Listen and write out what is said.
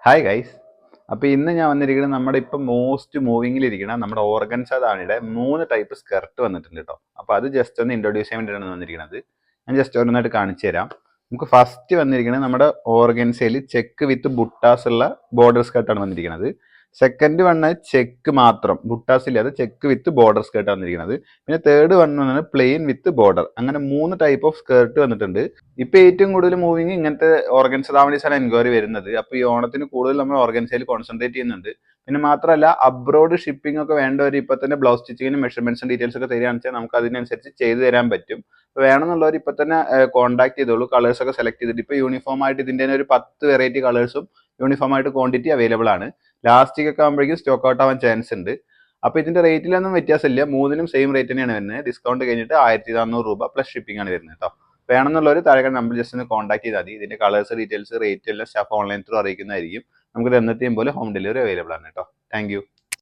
Hi guys. അപ്പോൾ ഇന്ന് ഞാൻ വന്നിരിക്കുന്നത് നമ്മുടെ ഇപ്പം മോസ്റ്റ് മൂവിങ്ങിലിരിക്കുന്ന നമ്മുടെ ഓർഗൻസ താണിയുടെ 3 ടൈപ്പ് സ്കർട്ട് വന്നിട്ടുണ്ട് കേട്ടോ. അപ്പോൾ അത് ജസ്റ്റ് ഒന്ന് ഇൻട്രൊഡ്യൂസ് ചെയ്യാൻ വേണ്ടിയിട്ടാണ് വന്നിരിക്കുന്നത്. ഞാൻ ജസ്റ്റ് ഒരെണ്ണമായിട്ട് കാണിച്ചു തരാം. നമുക്ക് ഫസ്റ്റ് വന്നിരിക്കുന്നത് നമ്മുടെ ഓർഗൻസയിൽ ചെക്ക് വിത്ത് ബുട്ടാസ് ഉള്ള ബോർഡർ സ്കർട്ടാണ് വന്നിരിക്കുന്നത്. സെക്കൻഡ് വണ് ചെക്ക് മാത്രം, ബുട്ടാസ് ഇല്ലാതെ ചെക്ക് വിത്ത് ബോർഡർ സ്കേർട്ട് വന്നിരിക്കുന്നത്. പിന്നെ തേർഡ് വൺ വന്നാണ് പ്ലെയിൻ വിത്ത് ബോർഡർ. അങ്ങനെ 3 ടൈപ്പ് ഓഫ് സ്കേർട്ട് വന്നിട്ടുണ്ട്. ഇപ്പൊ ഏറ്റവും കൂടുതൽ മൂവിങ് ഇങ്ങനത്തെ ഓർഗൻസ താവണീസാണ് എൻക്വയറി വരുന്നത്. അപ്പൊ ഈ ഓണത്തിന് കൂടുതൽ നമ്മൾ ഓർഗൻസയിൽ കോൺസെൻട്രേറ്റ് ചെയ്യുന്നുണ്ട്. പിന്നെ മാത്രമല്ല അബ്രോഡ് ഷിപ്പിംഗ് ഒക്കെ വേണ്ടവർ ഇപ്പൊ തന്നെ ബ്ലൗസ് സ്റ്റിച്ചിങ്ങിന് മെഷർമെന്റ്സും ഡീറ്റെയിൽസ് ഒക്കെ തരികയാണെന്ന് വെച്ചാൽ നമുക്ക് അതിനനുസരിച്ച് ചെയ്തു തരാൻ പറ്റും. അപ്പോൾ വേണമെന്നുള്ളവർ ഇപ്പൊ തന്നെ കോൺടാക്ട് ചെയ്തോളൂ. കളേഴ്സ് ഒക്കെ സെലക്ട് ചെയ്തിട്ട് ഇപ്പൊ യൂണിഫോം ആയിട്ട് ഇതിന്റെ ഒരു 10 വെറൈറ്റി കളേഴ്സും യൂണിഫോം ആയിട്ട് ക്വാണ്ടിറ്റി അവൈലബിൾ ആണ്. ലാസ്റ്റിക് ഒക്കെ ആകുമ്പോഴേക്കും സ്റ്റോക്ക് ഔട്ട് ആവാൻ ചാൻസ് ഉണ്ട്. അപ്പൊ ഇതിന്റെ റേറ്റിലൊന്നും വ്യത്യാസമില്ല. മൂന്നിനും സെയിം റേറ്റ് തന്നെയാണ് വരുന്നത്. ഡിസ്കൗണ്ട് കഴിഞ്ഞിട്ട് 1400 രൂപ പ്ലസ് ഷിപ്പിംഗ് ആണ് വരുന്നത് കേട്ടോ. വേണമെന്നുള്ളവർ താഴെ നമ്പർ ജസ്റ്റ് ഒന്ന് കോൺടാക്ട് ചെയ്താൽ മതി. ഇതിന്റെ കളേഴ്സ് ഡീറ്റെയിൽസ് റേറ്റ് എല്ലാം സ്റ്റാഫ് ഓൺലൈൻ ത്രൂ അറിയിക്കുന്നതായിരിക്കും. നമുക്ക് എന്നത്തെയും പോലെ ഹോം ഡെലിവറി അവൈലബിൾ ആണ് കേട്ടോ. താങ്ക്